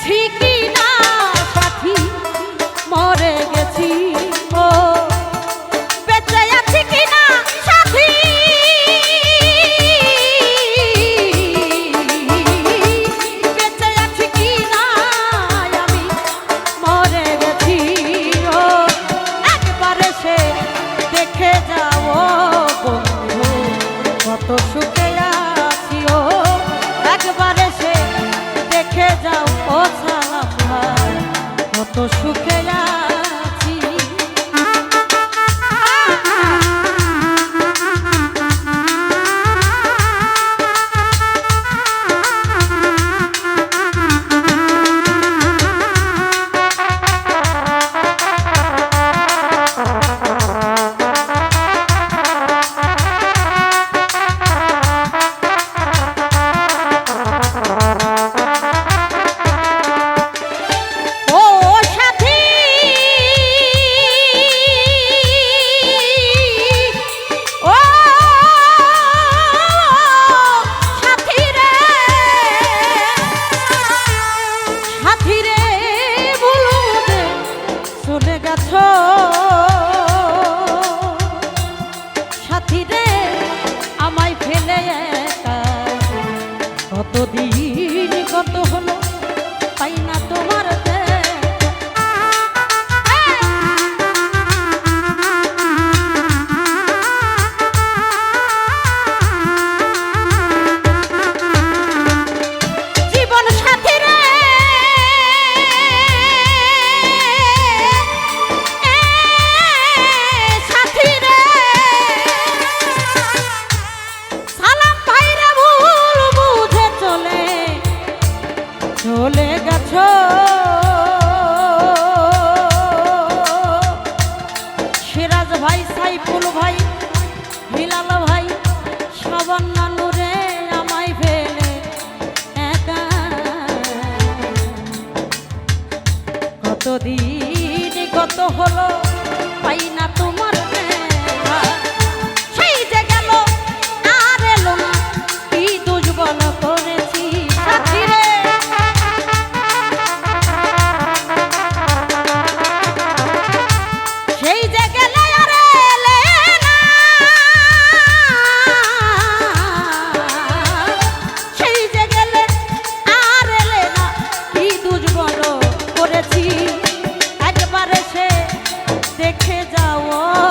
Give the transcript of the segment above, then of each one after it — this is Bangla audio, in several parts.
আছি কি না সাথী মরে গেছি ও বেঁচে আছি কি না সাথী বেঁচে আছি কি না আমি মরে গেছি ও একবার সে দেখে যাও বন্ধু কত সুখে আছি ও একবার সে দেখে যাও ও সালাম ভাই কত সুখে আছি সাথী রে আমায় ফেলে একা কতদিন কত হলো পাই না তোমার জীবন সাথী রে চলে গেছো সিরাজ ভাই সাইফুল ভাই হিলাল ভাই সাবান্না নূরে আমায় ফেলে একা কতদিন কত হলো পাই না তোমার দেখা সেই যে গেল আর এলো না কি দুর্বল করেছি সাথী রে দেখে যাও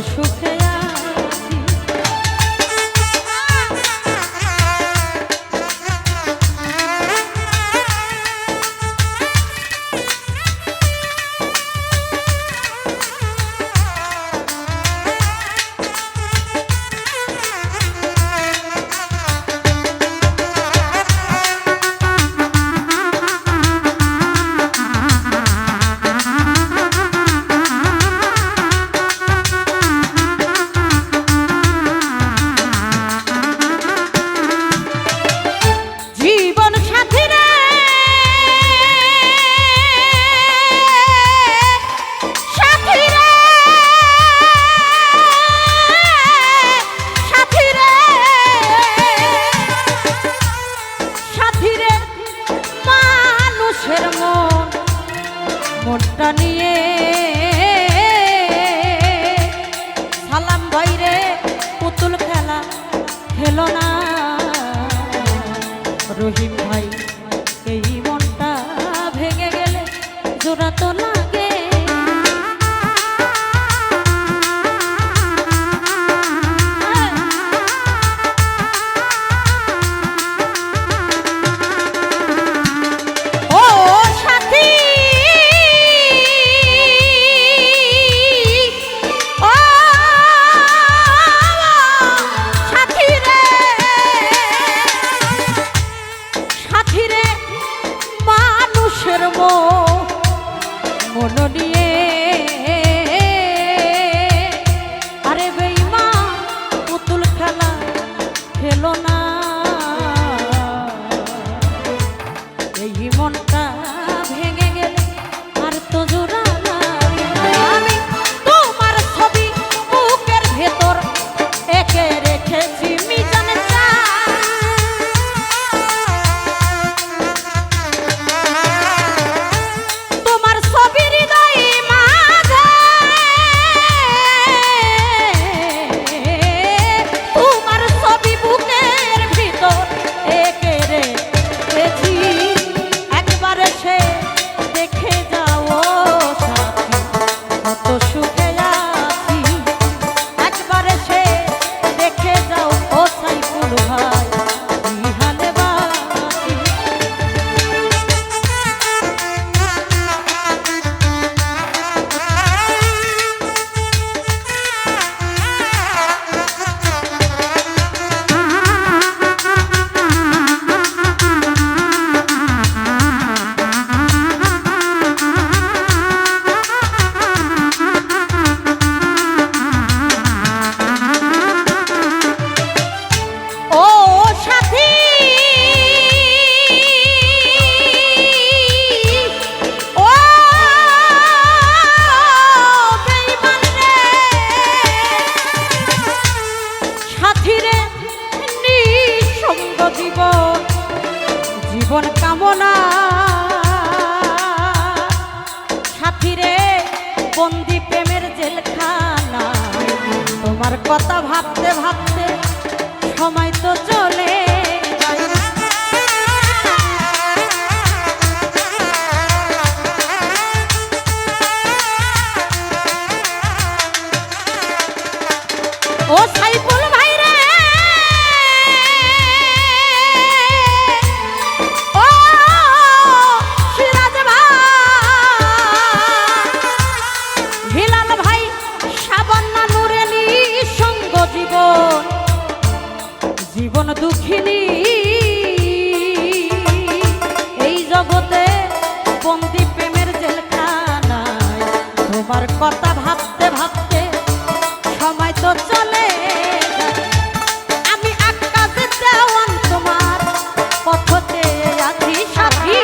সুখে আছি। মনটা নিয়ে সালাম ভাইরে পুতুল খেলা খেলো না রহিম ভাই, এই মনটা ভেঙে গেলে জোড়া তো লাগে। মন নিয়ে আরে বেইমা পুতুল খেলা খেলো না, এই মনটা ভেঙে গেলে আর তো জোড়া লাগে না। আমি তোমার ছবি বুকের ভেতর এঁকে রেখেছি মিজানে চা, জীবন কামনা সাথীরে বন্দি প্রেমের জেলখানা, তোমার কথা ভাবতে ভাবতে সময় তো চলে যায়। ও সাইফুল ভাই রে, জীবন দুঃখিনী এই জগতে বন্দি প্রেমের জেলখানায়, তোমার কথা ভাবতে ভাবতে সময় তো চলে যায়। আমি আকাশে দেওয়ান তোমার পথতে আছি সাথী,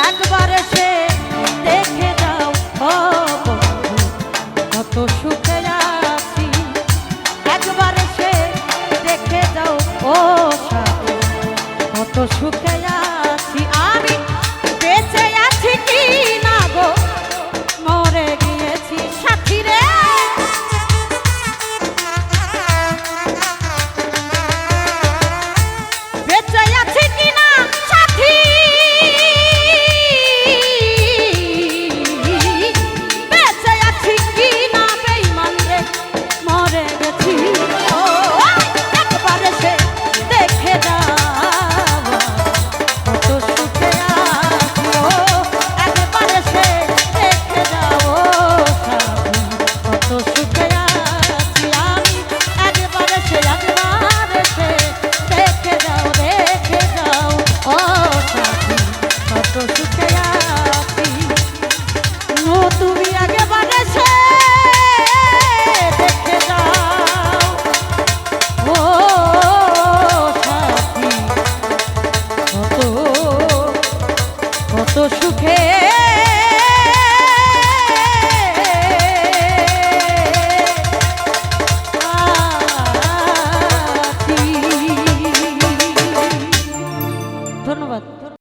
একবার সে দেখে যাও কত সুখে